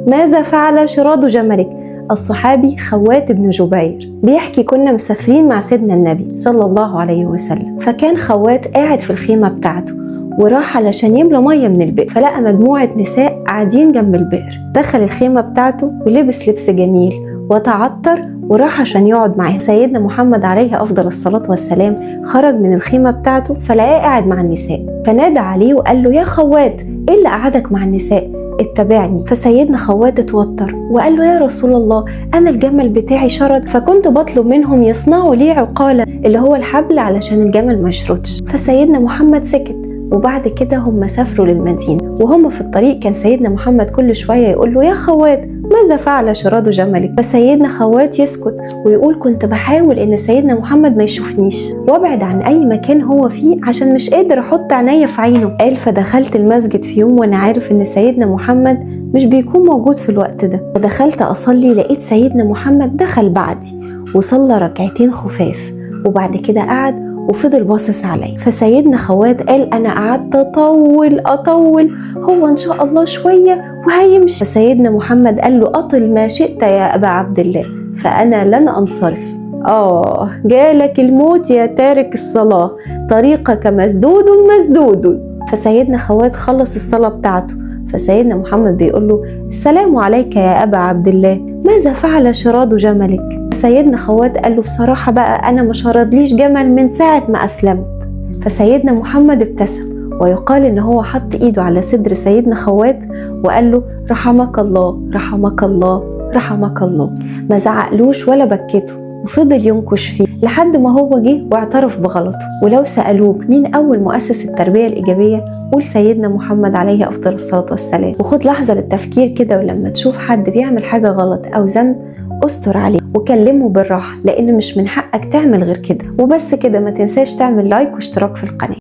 ماذا فعل شراض جملك؟ الصحابي خوات بن جبير بيحكي كنا مسافرين مع سيدنا النبي صلى الله عليه وسلم، فكان خوات قاعد في الخيمة بتاعته وراح علشان يملى مية من البئر، فلقى مجموعة نساء قاعدين جنب البئر. دخل الخيمة بتاعته ولبس لبس جميل وتعطر وراح عشان يقعد معاهم. سيدنا محمد عليه أفضل الصلاة والسلام خرج من الخيمة بتاعته فلقاه قاعد مع النساء، فنادى عليه وقال له: يا خوات، إيه اللي قعدك مع النساء؟ اتبعني. فسيدنا خوات اتوتر وقال له: يا رسول الله، أنا الجمل بتاعي شرد، فكنت بطلب منهم يصنعوا لي عقالة اللي هو الحبل علشان الجمل ما يشردش. فسيدنا محمد سكت، وبعد كده هم سافروا للمدينة، وهم في الطريق كان سيدنا محمد كل شوية يقول له: يا خوات، ماذا فعل شراض جملك؟ فسيدنا خوات يسكت ويقول: كنت بحاول ان سيدنا محمد ما يشوفنيش وابعد عن اي مكان هو فيه عشان مش قادر احط عينيا في عينه. قال: فدخلت المسجد في يوم وانا عارف ان سيدنا محمد مش بيكون موجود في الوقت ده، فدخلت اصلي لقيت سيدنا محمد دخل بعدي وصلى ركعتين خفاف، وبعد كده قعد وفضل باصص علي. فسيدنا خوات قال: انا قعدت اطول، هو ان شاء الله شويه وهيمشي. فسيدنا محمد قال له: اطل ما شئت يا ابا عبد الله، فانا لن انصرف. جالك الموت يا تارك الصلاه، طريقك مسدود. فسيدنا خوات خلص الصلاه بتاعته، فسيدنا محمد بيقول له: السلام عليك يا ابا عبد الله، ماذا فعل شراض جملك؟ سيدنا خوات قال له: بصراحة بقى أنا ما شردليش جمل من ساعة ما أسلمت. فسيدنا محمد ابتسم، ويقال إن هو حط إيده على صدر سيدنا خوات وقال له: رحمك الله رحمك الله رحمك الله. ما زعقلوش ولا بكته، وفضل ينكش فيه لحد ما هو جه واعترف بغلطه. ولو سألوك مين أول مؤسس التربية الإيجابية، قول سيدنا محمد عليه أفضل الصلاة والسلام. وخد لحظة للتفكير كده، ولما تشوف حد بيعمل حاجة غلط أو ذنب استر عليه وكلمه بالراحة، لأن مش من حقك تعمل غير كده. وبس كده، ما تنساش تعمل لايك واشتراك في القناة.